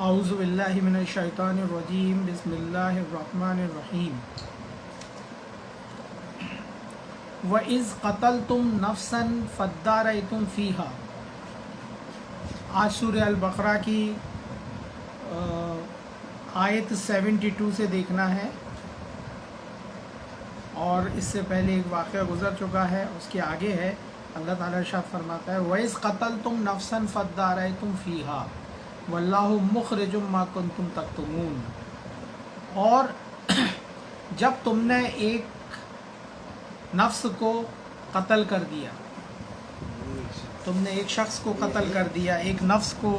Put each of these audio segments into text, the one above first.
اعوذ باللہ من الشیطان الرجیم بسم اللہ الرحمن الرحیم وَإِذْ قَتَلْتُمْ نَفْسًا فَادَّارَأْتُمْ فِيهَا۔ آج سورہ البقرہ کی آیت 72 سے دیکھنا ہے، اور اس سے پہلے ایک واقعہ گزر چکا ہے، اس کے آگے ہے۔ اللہ تعالیٰ ارشاد فرماتا ہے وَإِذْ قَتَلْتُمْ نَفْسًا فَادَّارَأْتُمْ فِيهَا وَاللَّهُ مُخْرِجٌ مَا كُنْتُمْ تَكْتُمُونَ۔ اور جب تم نے ایک نفس کو قتل کر دیا، تم نے ایک شخص کو قتل کر دیا، ایک نفس کو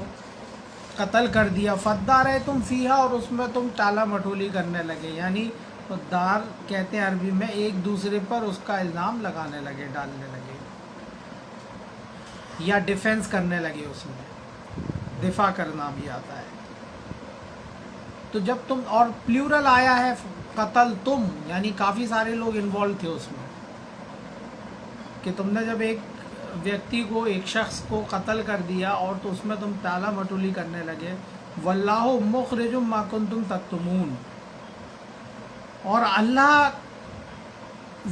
قتل کر دیا، فَادَّارَأْتُمْ فِيهَا، اور اس میں تم ٹالا مٹولی کرنے لگے، یعنی دار کہتے ہیں عربی میں، ایک دوسرے پر اس کا الزام لگانے لگے، ڈالنے لگے، یا ڈیفینس کرنے لگے، اس میں دفاع کرنا بھی آتا ہے۔ تو جب تم، اور پلیورل آیا ہے قتل تم، یعنی کافی سارے لوگ انوالو تھے اس میں، کہ تم نے جب ایک ویکتی کو، ایک شخص کو قتل کر دیا اور تو اس میں تم ٹالا مٹولی کرنے لگے، واللہ مخرج ما کنتم تکتمون، اور اللہ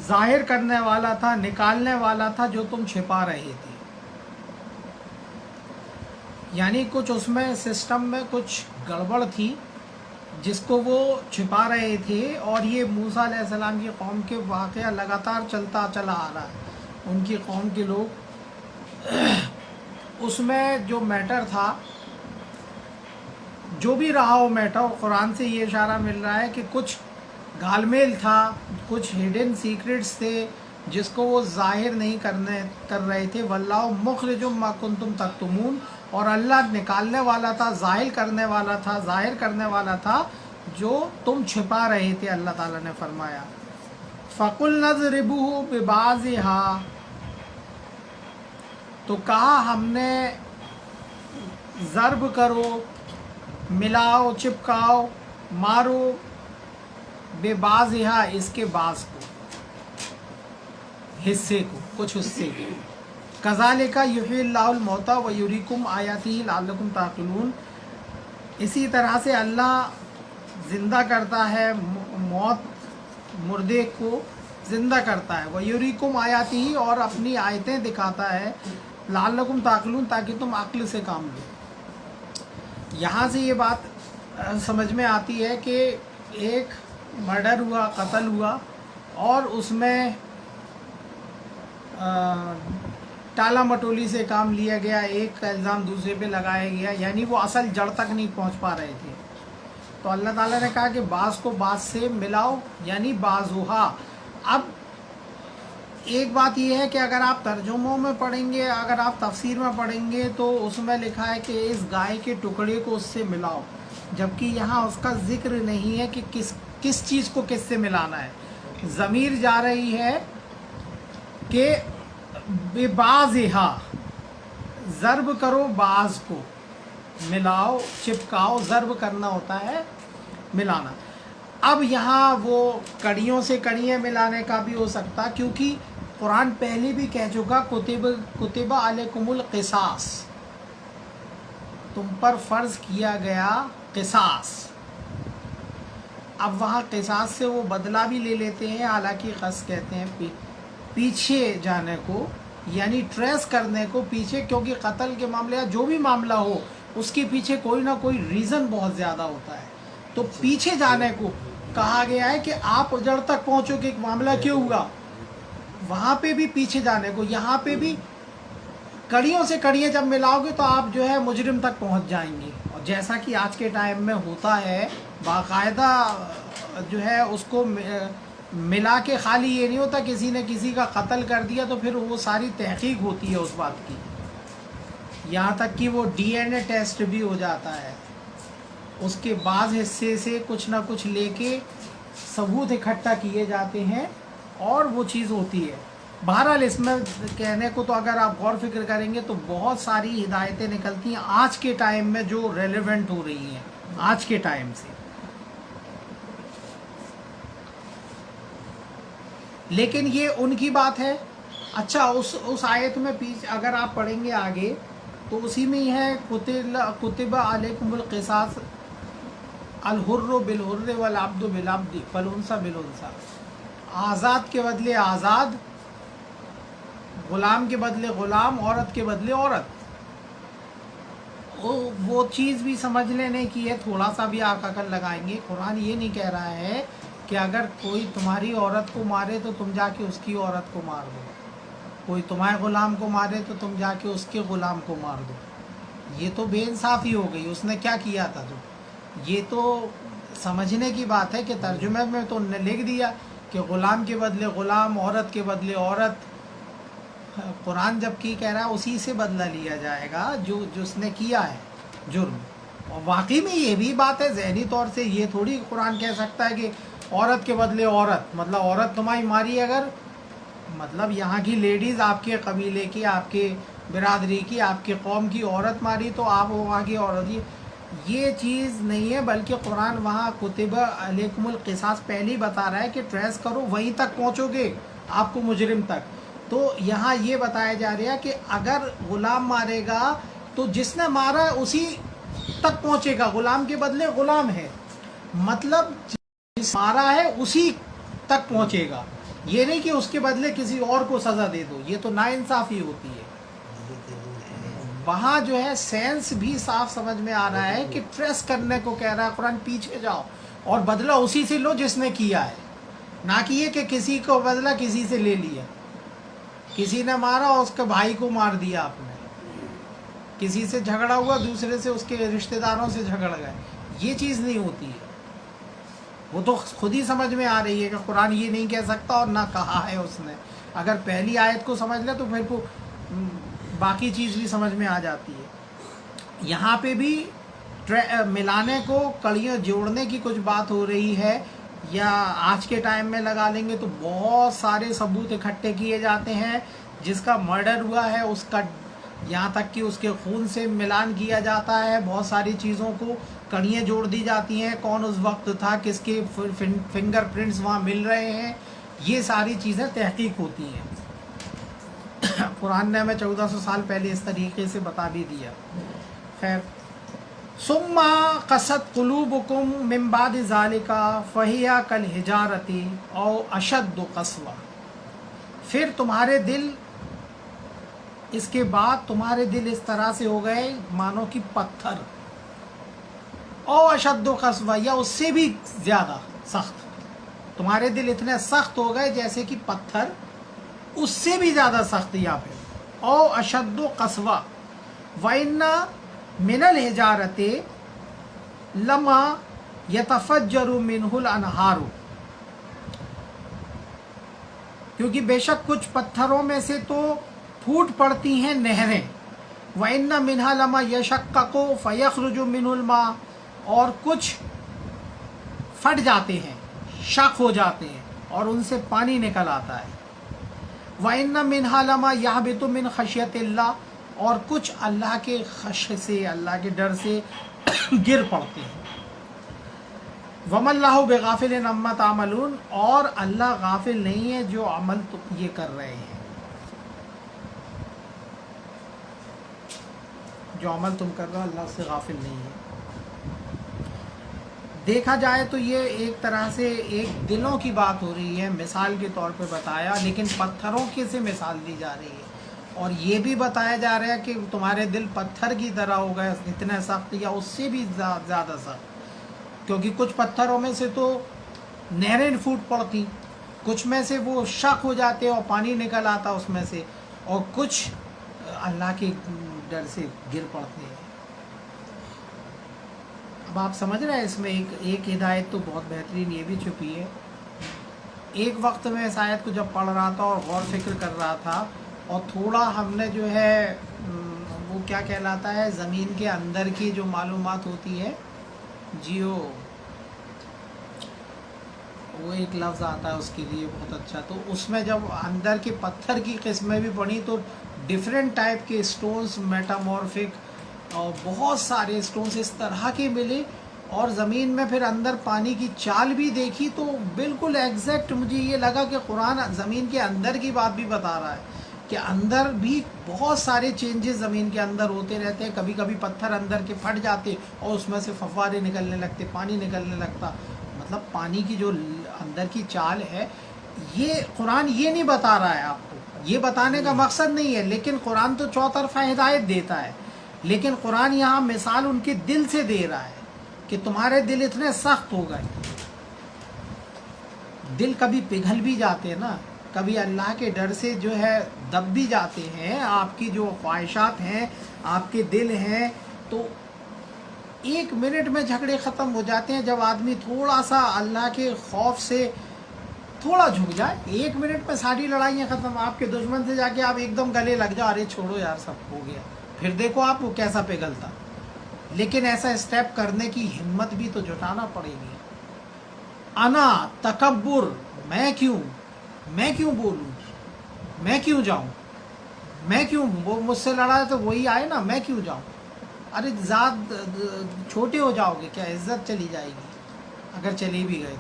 ظاہر کرنے والا تھا، نکالنے والا تھا جو تم چھپا رہے تھے۔ یعنی کچھ اس میں سسٹم میں کچھ گڑبڑ تھی جس کو وہ چھپا رہے تھے، اور یہ موسیٰ علیہ السلام کی قوم کے واقعہ لگاتار چلتا چلا آ رہا ہے۔ ان کی قوم کے لوگ، اس میں جو میٹر تھا، جو بھی رہا ہو میٹر، قرآن سے یہ اشارہ مل رہا ہے کہ کچھ گھال میل تھا، کچھ ہڈن سیکرٹس تھے جس کو وہ ظاہر نہیں کر رہے تھے۔ واللہ مخرج ما کنتم تکتمون، اور اللہ نکالنے والا تھا، ظاہر کرنے والا تھا جو تم چھپا رہے تھے۔ اللہ تعالیٰ نے فرمایا فَقُلْنَا اضْرِبُوهُ بِبَعْضِهَا، تو کہا ہم نے ضرب کرو، ملاؤ، چپکاؤ، مارو، بِبَعْضِهَا، اس کے بعض کو، حصے کو، کچھ حصے کو۔ کذالک یحیی اللہ الموتیٰ ویریکم آیاتہ لعلکم تعقلون، اسی طرح سے اللہ زندہ کرتا ہے، مردے کو زندہ کرتا ہے، ویریکم آیاتہ، اور اپنی آیتیں دکھاتا ہے، لعلکم تعقلون، تاکہ تم عقل سے کام لو۔ یہاں سے یہ بات سمجھ میں آتی ہے کہ ایک مرڈر ہوا، قتل ہوا، اور اس میں ٹالا مٹولی سے کام لیا گیا، ایک کا الزام دوسرے پہ لگایا گیا، یعنی وہ اصل جڑ تک نہیں پہنچ پا رہے تھے۔ تو اللہ تعالیٰ نے کہا کہ بعض کو بعض سے ملاؤ، یعنی بعضھا۔ اب ایک بات یہ ہے کہ اگر آپ ترجموں میں پڑھیں گے، اگر آپ تفسیر میں پڑھیں گے، تو اس میں لکھا ہے کہ اس گائے کے ٹکڑے کو اس سے ملاؤ، جبکہ یہاں اس کا ذکر نہیں ہے کہ کس چیز کو کس سے ملانا ہے۔ ضمیر جا رہی ہے کہ ببعضھا، ضرب کرو بعض کو، ملاؤ، چپکاؤ، ضرب کرنا ہوتا ہے ملانا۔ اب یہاں وہ کڑیوں سے کڑیاں ملانے کا بھی ہو سکتا، کیونکہ قرآن پہلے بھی کہہ چکا کتب علیکم القصاص، تم پر فرض کیا گیا قصاص۔ اب وہاں قصاص سے وہ بدلہ بھی لے لیتے ہیں، حالانکہ قص کہتے ہیں پیچھے جانے کو، یعنی ٹریس کرنے کو پیچھے، کیونکہ قتل کے معاملے یا جو بھی معاملہ ہو اس کے پیچھے کوئی نہ کوئی ریزن بہت زیادہ ہوتا ہے، تو پیچھے جانے کو کہا گیا ہے کہ آپ جڑ تک پہنچو کہ ایک معاملہ کیوں ہوا، وہاں پہ بھی پیچھے جانے کو، یہاں پہ بھی کڑیوں سے کڑیاں جب ملاؤ گے تو آپ جو ہے مجرم تک پہنچ جائیں گے۔ اور جیسا کہ آج کے ٹائم میں ہوتا ہے، باقاعدہ جو ہے اس کو ملا کے خالی یہ نہیں ہوتا کسی نے کسی کا قتل کر دیا تو پھر وہ ساری تحقیق ہوتی ہے اس بات کی، یہاں تک کہ وہ ڈی این اے ٹیسٹ بھی ہو جاتا ہے، اس کے بعض حصے سے کچھ نہ کچھ لے کے ثبوت اکٹھا کیے جاتے ہیں، اور وہ چیز ہوتی ہے۔ بہرحال اس میں کہنے کو تو اگر آپ غور فکر کریں گے تو بہت ساری ہدایتیں نکلتی ہیں آج کے ٹائم میں جو ریلیونٹ ہو رہی ہیں آج کے ٹائم سے۔ لیکن یہ ان کی بات ہے۔ اچھا، اس آیت میں اگر آپ پڑھیں گے آگے تو اسی میں ہی ہے کتب علیکم القصاص الحر بالحر والعبد بالعبد والانثى بالانثى، آزاد کے بدلے آزاد، غلام کے بدلے غلام، عورت کے بدلے عورت۔ وہ چیز بھی سمجھ لینے کی ہے، تھوڑا سا بھی آپ عقل لگائیں گے، قرآن یہ نہیں کہہ رہا ہے کہ اگر کوئی تمہاری عورت کو مارے تو تم جا کے اس کی عورت کو مار دو، کوئی تمہارے غلام کو مارے تو تم جا کے اس کے غلام کو مار دو۔ یہ تو بے انصافی ہو گئی، اس نے کیا کیا تھا جو؟ یہ تو سمجھنے کی بات ہے کہ ترجمے میں تو نے لکھ دیا کہ غلام کے بدلے غلام، عورت کے بدلے عورت۔ قرآن جب کی کہہ رہا ہے اسی سے بدلہ لیا جائے گا جو جس نے کیا ہے جرم۔ اور واقعی میں یہ بھی بات ہے، ذہنی طور سے یہ تھوڑی قرآن کہہ سکتا ہے کہ عورت کے بدلے عورت، مطلب عورت تمہاری ماری، اگر مطلب یہاں کی لیڈیز آپ کے قبیلے کی، آپ کے برادری کی، آپ کے قوم کی عورت ماری تو آپ وہاں کی عورت، یہ چیز نہیں ہے، بلکہ قرآن وہاں کتب علیکم القصاص پہلے ہی بتا رہا ہے کہ ٹریس کرو، وہیں تک پہنچو گے آپ کو مجرم تک۔ تو یہاں یہ بتایا جا رہا ہے کہ اگر غلام مارے گا تو جس نے مارا ہے اسی تک پہنچے گا، غلام کے بدلے غلام ہے، مطلب جس مارا ہے اسی تک پہنچے گا، یہ نہیں کہ اس کے بدلے کسی اور کو سزا دے دو، یہ تو ناانصافی ہوتی ہے۔ وہاں جو ہے سینس بھی صاف سمجھ میں آ رہا ہے کہ ٹریس کرنے کو کہہ رہا ہے قرآن، پیچھے جاؤ اور بدلہ اسی سے لو جس نے کیا ہے، نہ کہ یہ کہ کسی کو بدلہ کسی سے لے لیا، کسی نے مارا اور اس کے بھائی کو مار دیا آپ نے، کسی سے جھگڑا ہوا دوسرے سے، اس کے رشتہ داروں سے جھگڑ گئے، یہ چیز نہیں ہوتی ہے۔ وہ تو خود ہی سمجھ میں آ رہی ہے کہ قرآن یہ نہیں کہہ سکتا اور نہ کہا ہے اس نے۔ اگر پہلی آیت کو سمجھ لے تو پھر کو باقی چیز بھی سمجھ میں آ جاتی ہے۔ یہاں پہ بھی ملانے کو، کڑیاں جوڑنے کی کچھ بات ہو رہی ہے، یا آج کے ٹائم میں لگا لیں گے تو بہت سارے ثبوت اکٹھے کیے جاتے ہیں، جس کا مرڈر ہوا ہے اس کا، یہاں تک کہ اس کے خون سے ملان کیا جاتا ہے، بہت ساری چیزوں کو کڑیاں جوڑ دی جاتی ہیں، کون اس وقت تھا، کس کے فنگر پرنٹس وہاں مل رہے ہیں، یہ ساری چیزیں تحقیق ہوتی ہیں۔ قرآن نے ہمیں 1400 سال پہلے اس طریقے سے بتا بھی دیا۔ خیر، ثم قست قلوبکم من بعد ذالک فہی کالحجارۃ او اشد قسوہ، پھر تمہارے دل، اس کے بعد تمہارے دل اس طرح سے ہو گئے مانو کہ پتھر، او اشد قسوہ، یا اس سے بھی زیادہ سخت، تمہارے دل اتنے سخت ہو گئے جیسے کہ پتھر، اس سے بھی زیادہ سخت، یا پھر او اشد قسوہ، وَإِنَّ مِنَ الْحِجَارَةِ لَمَا يَتَفَجَّرُ مِنْهُ الْأَنْهَارُ، کیونکہ بے شک کچھ پتھروں میں سے تو پھوٹ پڑتی ہیں نہریں، وَإِنَّ مِنْهَا لَمَا يَشَقَّقُ فَيَخْرُجُ مِنْهُ الْمَاءُ، اور کچھ پھٹ جاتے ہیں، شق ہو جاتے ہیں اور ان سے پانی نکل آتا ہے، وَإِنَّ مِنْهَا لَمَا يَهْبِطُ مِنْ خَشْيَةِ اللَّهِ، اور کچھ اللہ کے خشیت سے، اللہ کے ڈر سے گر پڑتے ہیں، وَمَا اللَّهُ بِغَافِلٍ عَمَّا تَعْمَلُونَ، اور اللہ غافل نہیں ہے جو عمل تم یہ کر رہے ہیں، جو عمل تم کر رہے ہو اللہ سے غافل نہیں ہے۔ دیکھا جائے تو یہ ایک طرح سے ایک دلوں کی بات ہو رہی ہے، مثال کے طور پہ بتایا، لیکن پتھروں کے سے مثال دی جا رہی ہے، اور یہ بھی بتایا جا رہا ہے کہ تمہارے دل پتھر کی طرح ہو گئے، اتنے سخت یا اس سے بھی زیادہ سخت، کیونکہ کچھ پتھروں میں سے تو نہریں پھوٹ پڑتی، کچھ میں سے وہ شق ہو جاتے اور پانی نکل آتا اس میں سے، اور کچھ اللہ کے ڈر سے گر پڑتے ہیں۔ اب آپ سمجھ رہے ہیں اس میں ایک ہدایت تو بہت بہترین یہ بھی چھپی ہے۔ ایک وقت میں اس آیت کو جب پڑھ رہا تھا اور غور فکر کر رہا تھا، اور تھوڑا ہم نے جو ہے وہ کیا کہلاتا ہے، زمین کے اندر کی جو معلومات ہوتی ہے، وہ ایک لفظ آتا ہے اس کے لیے بہت اچھا، تو اس میں جب اندر کے پتھر کی قسمیں بھی پڑھی تو ڈیفرنٹ ٹائپ کے سٹونز، میٹامورفک اور بہت سارے سٹونز اس طرح کے ملے، اور زمین میں پھر اندر پانی کی چال بھی دیکھی تو بالکل ایگزیکٹ مجھے یہ لگا کہ قرآن زمین کے اندر کی بات بھی بتا رہا ہے، کہ اندر بھی بہت سارے چینجز زمین کے اندر ہوتے رہتے ہیں. کبھی کبھی پتھر اندر کے پھٹ جاتے اور اس میں سے فوارے نکلنے لگتے, پانی نکلنے لگتا. مطلب پانی کی جو اندر کی چال ہے, یہ قرآن یہ نہیں بتا رہا ہے آپ کو, یہ بتانے کا مقصد نہیں ہے. لیکن قرآن تو چوطرفہ ہدایت دیتا ہے, لیکن قرآن یہاں مثال ان کے دل سے دے رہا ہے کہ تمہارے دل اتنے سخت ہو گئے. دل کبھی پگھل بھی جاتے ہیں نا, کبھی اللہ کے ڈر سے جو ہے دب بھی جاتے ہیں. آپ کی جو خواہشات ہیں, آپ کے دل ہیں, تو 1 منٹ میں جھگڑے ختم ہو جاتے ہیں جب آدمی تھوڑا سا اللہ کے خوف سے تھوڑا جھک جائے. 1 منٹ میں ساری لڑائیاں ختم. آپ کے دشمن سے جا کے آپ ایک دم گلے لگ جاؤ, ارے چھوڑو یار سب ہو گیا, پھر دیکھو آپ کو کیسا پگھلتا. لیکن ایسا اسٹیپ کرنے کی ہمت بھی تو جٹانا پڑے گی. انا تکبر, میں کیوں بولوں, میں کیوں جاؤں, میں کیوں, وہ مجھ سے لڑا ہے تو وہی آئے نا, میں کیوں جاؤں. ارے ذات چھوٹے ہو جاؤ گے کیا, عزت چلی جائے گی اگر چلی بھی گئے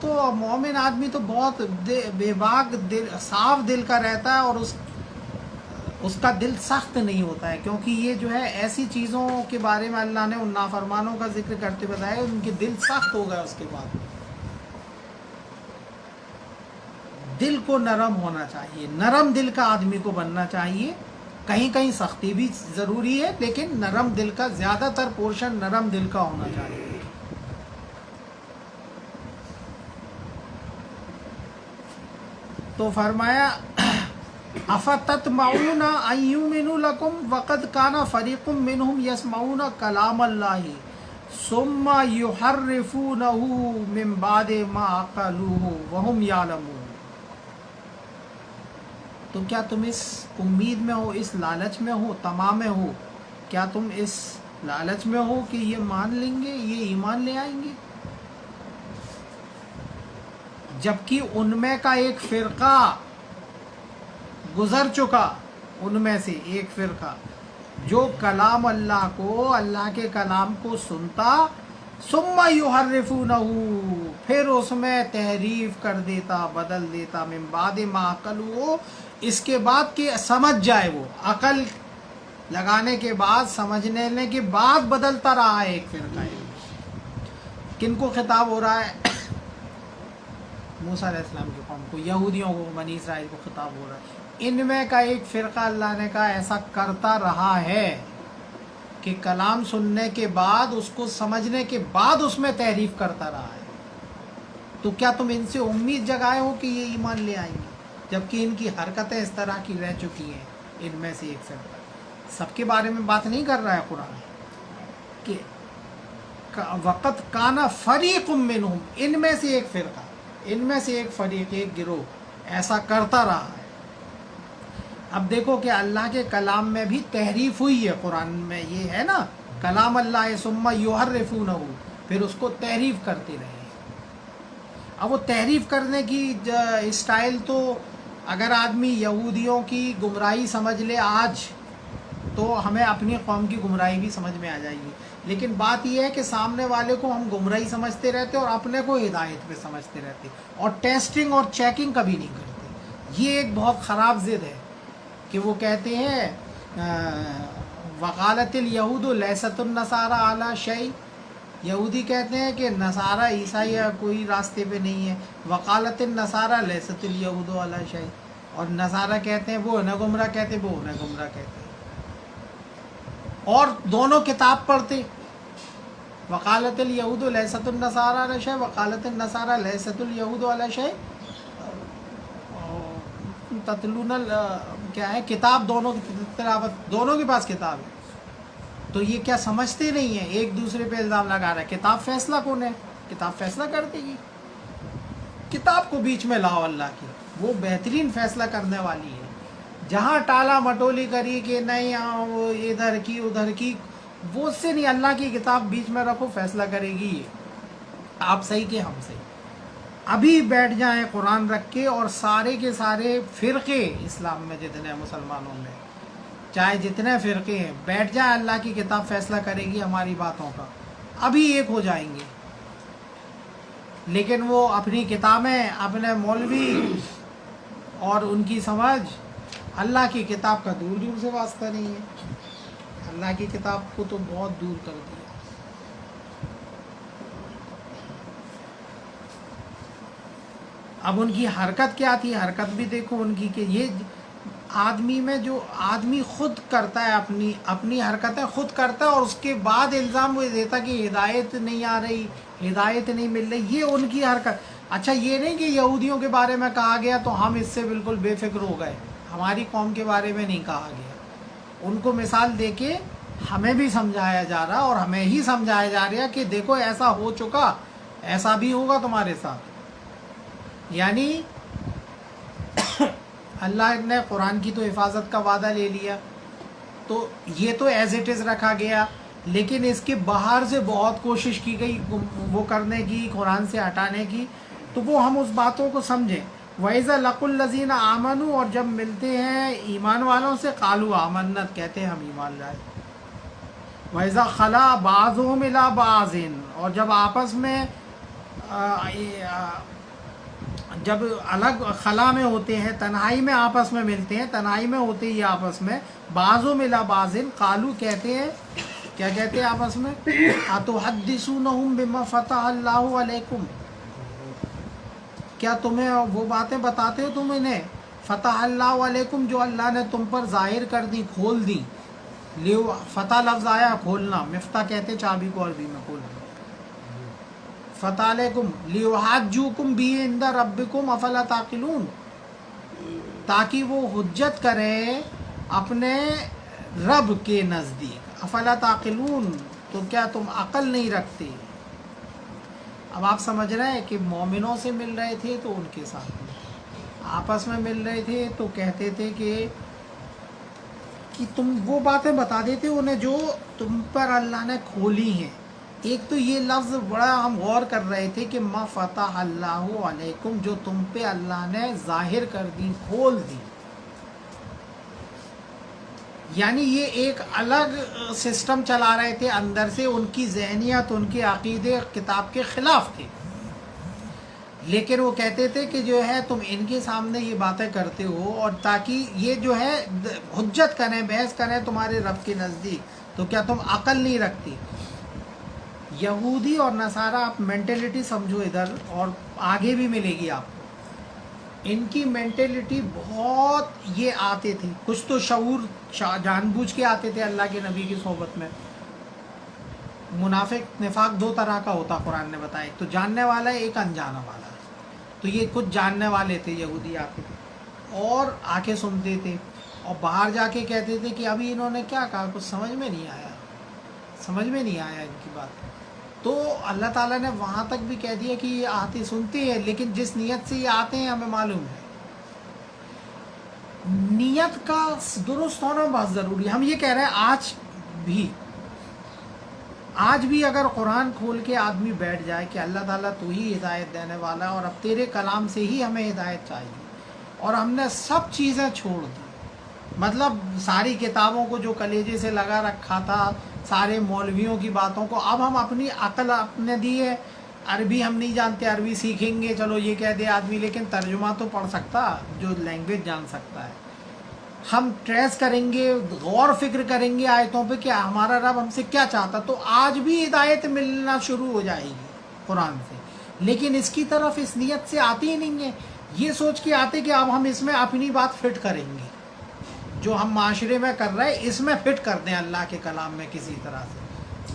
تو مومن آدمی تو بہت بے باک دل, صاف دل کا رہتا ہے, اور اس کا دل سخت نہیں ہوتا ہے. کیونکہ یہ جو ہے ایسی چیزوں کے بارے میں اللہ نے ان نافرمانوں کا ذکر کرتے بتایا, ان کے دل سخت ہو گئے. اس کے بعد دل کو نرم ہونا چاہیے, نرم دل کا آدمی کو بننا چاہیے. کہیں کہیں سختی بھی ضروری ہے, لیکن نرم دل کا زیادہ تر پورشن نرم دل کا ہونا چاہیے. تو فرمایا افتطمعون ان یؤمنوا لکم وقد کان فریق منہم یسمعون کلام اللہ ثم یحرفونہ من بعد ما عقلوہ وہم یعلمون. تو کیا تم اس امید میں ہو, اس لالچ میں ہو, طمع میں ہو, کیا تم اس لالچ میں ہو کہ یہ مان لیں گے, یہ ایمان لے آئیں گے, جبکہ ان میں کا ایک فرقہ گزر چکا, ان میں سے ایک فرقہ جو کلام اللہ کو, اللہ کے کلام کو سنتا, ثم یحرفونہ, پھر اس میں تحریف کر دیتا, بدل دیتا, من بعد ما عقلوا, اس کے بعد کہ سمجھ جائے, وہ عقل لگانے کے بعد, سمجھنے کے بعد بدلتا رہا ہے ایک فرقہ. کن کو خطاب ہو رہا ہے؟ موسیٰ علیہ السلام کے قوم کو, یہودیوں کو, بنی اسرائیل کو خطاب ہو رہا ہے. ان میں کا ایک فرقہ اللہ نے کہا ایسا کرتا رہا ہے کہ کلام سننے کے بعد, اس کو سمجھنے کے بعد اس میں تحریف کرتا رہا ہے. تو کیا تم ان سے امید جگائے ہو کہ یہ ایمان لے آئیں گے, جبکہ ان کی حرکتیں اس طرح کی رہ چکی ہیں. ان میں سے ایک فرقہ, سب کے بارے میں بات نہیں کر رہا ہے قرآن, کہ وقت کانا فریق منہم, ان میں سے ایک فرقہ, ان میں سے ایک فریق, ایک گروہ ایسا کرتا رہا ہے. اب دیکھو کہ اللہ کے کلام میں بھی تحریف ہوئی ہے. قرآن میں یہ ہے نا, کلام اللہ ثم یحرفونہ, پھر اس کو تحریف کرتے رہے. اب وہ تحریف کرنے کی اسٹائل تو اگر آدمی یہودیوں کی گمراہی سمجھ لے آج, تو ہمیں اپنی قوم کی گمراہی بھی سمجھ میں آ جائے گی. لیکن بات یہ ہے کہ سامنے والے کو ہم گمراہی سمجھتے رہتے اور اپنے کو ہدایت پہ سمجھتے رہتے, اور ٹیسٹنگ اور چیکنگ کبھی نہیں کرتے. یہ ایک بہت خراب ضد ہے کہ وہ کہتے ہیں وقالت الیہود لیست النصارى علی شیء, یہودی کہتے ہیں کہ نصارہ عیسائی کوئی راستے پہ نہیں ہے. وقالت النصارى لیست الیہود علی شیء, اور نصارہ کہتے ہیں وہ انہیں گمراہ کہتے, وہ انہیں گمراہ کہتے, اور دونوں کتاب پڑھتے. وقالت الیہود لیست النصارى علی شیء وقالت النصارى لیست الیہود علی شیء, تتلون کیا ہے, کتاب دونوں کی تلاوت, دونوں کے پاس کتاب ہے. تو یہ کیا سمجھتے نہیں ہیں, ایک دوسرے پہ الزام لگا رہا ہے. کتاب فیصلہ کون ہے, کتاب فیصلہ کر دے گی. کتاب کو بیچ میں لاؤ اللہ کی, وہ بہترین فیصلہ کرنے والی ہے. جہاں ٹالا مٹولی کری کہ نہیں وہ ادھر کی ادھر کی, وہ اس سے نہیں, اللہ کی کتاب بیچ میں رکھو, فیصلہ کرے گی یہ, آپ صحیح کہ ہم صحیح. ابھی بیٹھ جائیں قرآن رکھ کے, اور سارے کے سارے فرقے اسلام میں جتنے مسلمانوں میں, چاہے جتنے فرقے ہیں, بیٹھ جائیں, اللہ کی کتاب فیصلہ کرے گی ہماری باتوں کا, ابھی ایک ہو جائیں گے. لیکن وہ اپنی کتابیں, اپنے مولوی اور ان کی سمجھ اللہ کی کتاب کا دور دور سے واسطہ نہیں ہے. اللہ کی کتاب کو تو بہت دور کر دیا. اب ان کی حرکت کیا تھی؟ حرکت بھی دیکھو ان کی کہ یہ آدمی میں جو آدمی خود کرتا ہے اپنی حرکتیں خود کرتا ہے اور اس کے بعد الزام وہ دیتا کہ ہدایت نہیں آ رہی، ہدایت نہیں مل رہی. یہ ان کی حرکت. اچھا یہ نہیں کہ یہودیوں کے بارے میں کہا گیا تو ہم اس سے بالکل بے فکر ہو گئے. ہماری قوم کے بارے میں نہیں کہا گیا. ان کو مثال دے کے ہمیں بھی سمجھایا جا رہا اور ہمیں ہی سمجھایا جا رہا کہ دیکھو ایسا ہو چکا، ایسا بھی ہوگا تمہارے ساتھ. یعنی اللہ نے قرآن کی تو حفاظت کا وعدہ لے لیا، تو یہ تو ایز اٹ از رکھا گیا، لیکن اس کے باہر سے بہت کوشش کی گئی وہ کرنے کی، قرآن سے ہٹانے کی. تو وہ ہم اس باتوں کو سمجھیں. وَإِذَا لَقُوا الَّذِينَ آمَنُوا، اور جب ملتے ہیں ایمان والوں سے، قَالُوا آمَنَّا، کہتے ہیں ہم ایمان لائے. وَإِذَا خَلَا بَعْضُهُمْ إِلَىٰ بَعْضٍ، اور جب آپس میں جب الگ خلا میں ہوتے ہیں، تنہائی میں آپس میں ملتے ہیں، تنہائی میں ہوتے ہی آپس میں، بعضهم إِلَىٰ بَعْضٍ، قَالُوا کہتے ہیں، کیا کہتے ہیں آپس میں؟ أَتُحَدِّثُونَهُم بِمَا فَتَحَ اللَّهُ عَلَيْكُمْ، کیا تمہیں وہ باتیں بتاتے ہو تم انہیں، فتح اللہ علیکم، جو اللہ نے تم پر ظاہر کر دی، کھول دی. فتح لفظ آیا کھولنا، مفتاح کہتے چابی کو عربی میں کھولنا. فتح علیکم لیحاجوکم بہ عند ربکم افلا تعقلون، تاکہ وہ حجت کرے اپنے رب کے نزدیک. افلا تعقلون، تو کیا تم عقل نہیں رکھتے؟ اب آپ سمجھ رہے ہیں کہ مومنوں سے مل رہے تھے تو ان کے ساتھ آپس میں مل رہے تھے تو کہتے تھے کہ تم وہ باتیں بتا دیتے انہیں جو تم پر اللہ نے کھولی ہیں. ایک تو یہ لفظ بڑا ہم غور کر رہے تھے کہ ما فتح اللہ علیکم، جو تم پہ اللہ نے ظاہر کر دی، کھول دی. یعنی یہ ایک الگ سسٹم چلا رہے تھے اندر سے، ان کی ذہنیت، ان کے عقیدے کتاب کے خلاف تھے. لیکن وہ کہتے تھے کہ جو ہے تم ان کے سامنے یہ باتیں کرتے ہو اور تاکہ یہ جو ہے حجت کریں، بحث کریں تمہارے رب کے نزدیک، تو کیا تم عقل نہیں رکھتی؟ یہودی اور نصارہ، آپ مینٹلٹی سمجھو ادھر، اور آگے بھی ملے گی آپ کو. ان کی مینٹلٹی بہت یہ آتے تھے، کچھ تو شعور جان بوجھ کے آتے تھے اللہ کے نبی کی صحبت میں. منافق نفاق دو طرح کا ہوتا قرآن نے بتایا، ایک تو جاننے والا ہے، ایک انجانا والا. تو یہ کچھ جاننے والے تھے یہودی آتے تھے اور آ کے سنتے تھے اور باہر جا کے کہتے تھے کہ ابھی انہوں نے کیا کہا، کچھ سمجھ میں نہیں آیا، سمجھ میں نہیں آیا ان کی بات. تو اللہ تعالیٰ نے وہاں تک بھی کہہ دیا کہ یہ آتے سنتے ہیں، لیکن جس نیت سے یہ آتے ہیں ہمیں معلوم ہے. نیت کا درست ہونا بہت ضروری ہے. ہم یہ کہہ رہے ہیں آج بھی اگر قرآن کھول کے آدمی بیٹھ جائے کہ اللہ تعالیٰ تو ہی ہدایت دینے والا ہے اور اب تیرے کلام سے ہی ہمیں ہدایت چاہیے، اور ہم نے سب چیزیں چھوڑ دی، مطلب ساری کتابوں کو جو کلیجے سے لگا رکھا تھا، سارے مولویوں کی باتوں کو، اب ہم اپنی عقل اپنے دیے. عربی ہم نہیں جانتے، عربی سیکھیں گے، چلو یہ کہہ دے آدمی، لیکن ترجمہ تو پڑھ سکتا جو لینگویج جان سکتا ہے. ہم ٹریس کریں گے، غور فکر کریں گے آیتوں پہ کہ ہمارا رب ہم سے کیا چاہتا، تو آج بھی ہدایت ملنا شروع ہو جائے گی قرآن سے. لیکن اس کی طرف اس نیت سے آتی ہی نہیں ہے، یہ سوچ کے آتے کہ اب ہم اس میں اپنی بات فٹ کریں گے، جو ہم معاشرے میں کر رہے ہیں اس میں فٹ کر دیں اللہ کے کلام میں کسی طرح سے.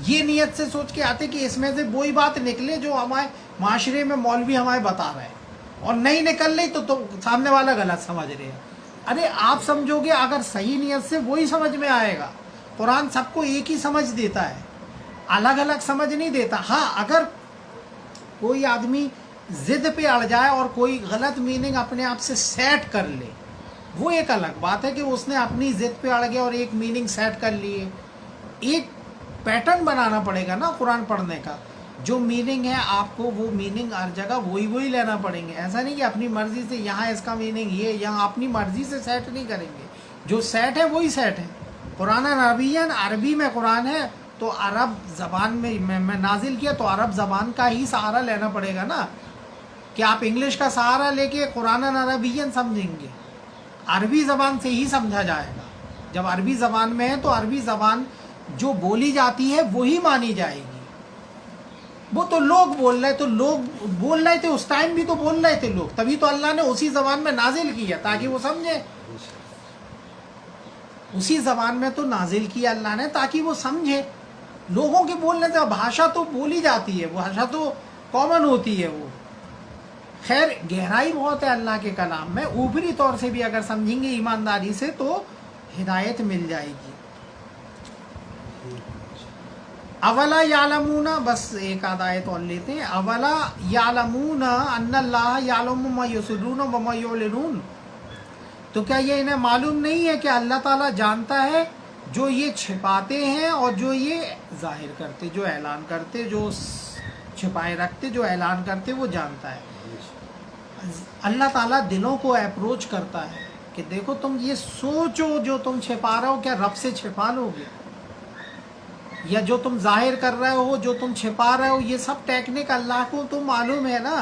یہ نیت سے سوچ کے آتے کہ اس میں سے وہی بات نکلے جو ہمارے معاشرے میں مولوی ہمیں بتا رہے ہیں، اور نہیں نکل رہی تو سامنے والا غلط سمجھ رہے ہیں. ارے آپ سمجھو گے اگر صحیح نیت سے وہی سمجھ میں آئے گا. قرآن سب کو ایک ہی سمجھ دیتا ہے، الگ الگ سمجھ نہیں دیتا. ہاں اگر کوئی آدمی ضد پہ اڑ جائے اور کوئی غلط میننگ اپنے آپ سے سیٹ کر لے، وہ ایک الگ بات ہے کہ اس نے اپنی ضد پہ اڑ گیا اور ایک میننگ سیٹ کر لیے. ایک پیٹرن بنانا پڑے گا نا قرآن پڑھنے کا، جو میننگ ہے آپ کو وہ میننگ ہر جگہ وہی لینا پڑیں گے. ایسا نہیں کہ اپنی مرضی سے یہاں اس کا میننگ یہ، یہاں اپنی مرضی سے سیٹ نہیں کریں گے. جو سیٹ ہے وہی سیٹ ہے. قرآن عربی میں قرآن ہے تو عرب زبان میں نازل کیا، تو عرب زبان کا ہی سہارا لینا پڑے گا نا. کہ آپ انگلش کا سہارا لے کے قرآن عربین سمجھیں گے. عربی زبان سے ہی سمجھا جائے گا. جب عربی زبان میں ہے تو عربی زبان جو بولی جاتی ہے وہی مانی جائے گی. وہ تو لوگ بول رہے، تو لوگ بول رہے تھے اس ٹائم بھی، تو بول رہے تھے لوگ، تبھی تو اللہ نے اسی زبان میں نازل کیا تاکہ وہ سمجھے. اسی زبان میں تو نازل کیا اللہ نے تاکہ وہ سمجھے. لوگوں کے بولنے سے بھاشا تو بولی جاتی ہے، بھاشا تو کامن ہوتی ہے. وہ خیر گہرائی بہت ہے اللہ کے کلام میں. اوپری طور سے بھی اگر سمجھیں گے ایمانداری سے تو ہدایت مل جائے گی. اولا یعلمون، بس ایک آدھ آیت اور لیتے ہیں. اولا یعلمون ان اللہ یعلم ما یسرون و ما یعلنون، تو کیا یہ انہیں معلوم نہیں ہے کہ اللہ تعالیٰ جانتا ہے جو یہ چھپاتے ہیں اور جو یہ ظاہر کرتے، جو اعلان کرتے، جو چھپائے رکھتے، جو اعلان کرتے، وہ جانتا ہے. اللہ تعالیٰ دلوں کو اپروچ کرتا ہے کہ دیکھو تم یہ سوچو جو تم چھپا رہے ہو کیا رب سے چھپا لو گے، یا جو تم ظاہر کر رہے ہو، جو تم چھپا رہے ہو، یہ سب ٹیکنیک اللہ کو تو معلوم ہے نا.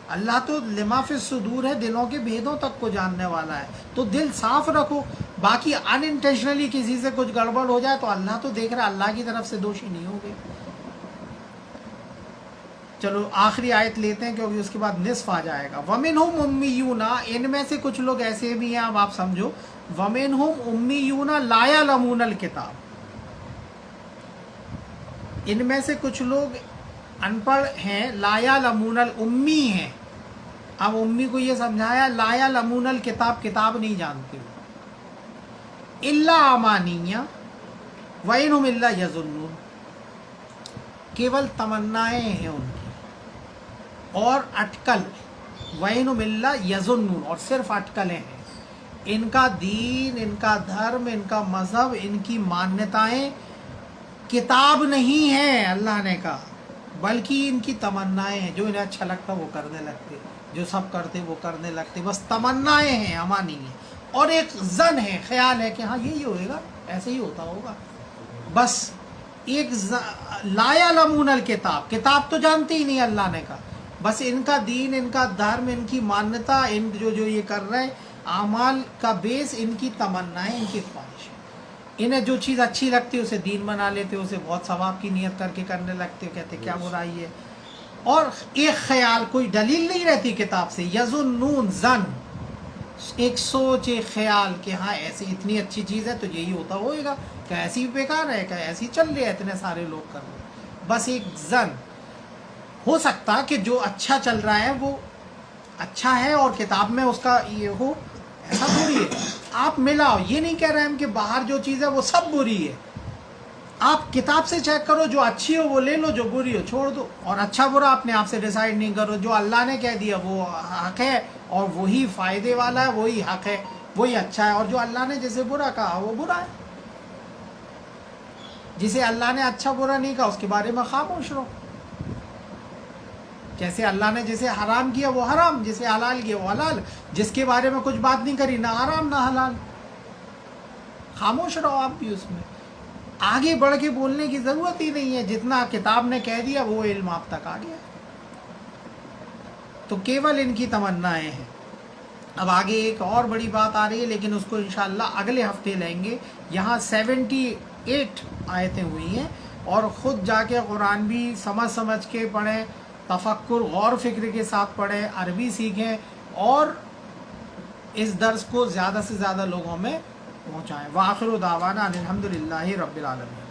اللہ تو لما فی الصدور ہے، دلوں کے بھیدوں تک کو جاننے والا ہے. تو دل صاف رکھو. باقی ان انٹینشنلی کسی سے کچھ گڑبڑ ہو جائے تو اللہ تو دیکھ رہا، اللہ کی طرف سے دوشی نہیں ہوگے. چلو آخری آیت لیتے ہیں کیونکہ اس کے بعد نصف آ جائے گا. وَمِنْهُمْ أُمِّيُّونَ، ان میں سے کچھ لوگ ایسے بھی ہیں، اب آپ سمجھو. وَمِنْهُمْ أُمِّيُّونَ لَا يَعْلَمُونَ الْكِتَابَ، ان میں سے کچھ لوگ ان پڑھ ہیں. لا یعلمون، امی ہیں. اب امی کو یہ سمجھایا لا یعلمون الکتاب، کتاب نہیں جانتے ہو. الا امانیہ وَإِنْهُمْ إِلَّا يَظُنُّونَ، کیول تمنائیں ہیں ان کی اور اٹکل. وَإِنْهُمْ إِلَّا يَظُنُّونَ، اور صرف اٹکلیں ہیں. ان کا دین، ان کا دھرم، ان کا مذہب، ان کی مانیتائیں کتاب نہیں ہے اللہ نے کہا، بلکہ ان کی تمنائیں ہیں. جو انہیں اچھا لگتا وہ کرنے لگتے، جو سب کرتے وہ کرنے لگتے. بس تمنائیں ہیں، امانی ہیں. اور ایک ظن ہے، خیال ہے کہ ہاں یہی ہوئے گا، ایسے ہی ہوتا ہوگا. بس ایک لا یعلمون الکتاب، کتاب تو جانتے ہی نہیں اللہ نے کہا. بس ان کا دین، ان کا دھرم، ان کی مانیتا، ان جو یہ کر رہے ہیں اعمال کا بیس ان کی تمنائیں، ان کی خواہش. انہیں جو چیز اچھی لگتی ہے اسے دین بنا لیتے، اسے بہت ثواب کی نیت کر کے کرنے لگتے، کہتے کیا برائی ہے. اور ایک خیال، کوئی دلیل نہیں رہتی کتاب سے. یظنون، ظن، ایک سوچ، ایک خیال کہ ہاں ایسی اتنی اچھی چیز ہے تو یہی ہوتا ہوئے گا، کہ ایسی بیکار ہے، کہ ایسی چل رہی ہے، اتنے سارے لوگ کر رہے ہیں. بس ایک ظن. ہو سکتا کہ جو اچھا چل رہا ہے وہ اچھا ہے اور کتاب میں اس کا یہ ہو، ایسا تھوڑی ہے. آپ ملاؤ، یہ نہیں کہہ رہے ہم کہ باہر جو چیز ہے وہ سب بری ہے. آپ کتاب سے چیک کرو، جو اچھی ہو وہ لے لو، جو بری ہو چھوڑ دو. اور اچھا برا اپنے آپ سے ڈیسائیڈ نہیں کرو. جو اللہ نے کہہ دیا وہ حق ہے اور وہی فائدے والا ہے، وہی حق ہے، وہی اچھا ہے. اور جو اللہ نے جسے برا کہا وہ برا ہے. جسے اللہ نے اچھا برا نہیں کہا اس کے بارے میں خاموش رہو. جیسے اللہ نے جسے حرام کیا وہ حرام، جسے حلال کیا وہ حلال. جس کے بارے میں کچھ بات نہیں کری، نہ حرام نہ حلال، خاموش رہو آپ بھی. اس میں آگے بڑھ کے بولنے کی ضرورت ہی نہیں ہے. جتنا کتاب نے کہہ دیا وہ علم آپ تک آ گیا. تو کیول ان کی تمنائیں ہیں. اب آگے ایک اور بڑی بات آ رہی ہے لیکن اس کو انشاءاللہ اگلے ہفتے لیں گے. یہاں 78 آیتیں ہوئی ہیں اور خود جا کے قرآن بھی سمجھ کے پڑھیں، تفکر غور فکر کے ساتھ پڑھیں، عربی سیکھیں اور اس درس کو زیادہ سے زیادہ لوگوں میں پہنچائیں. وآخر دعوانا الحمدللہ رب العالمین.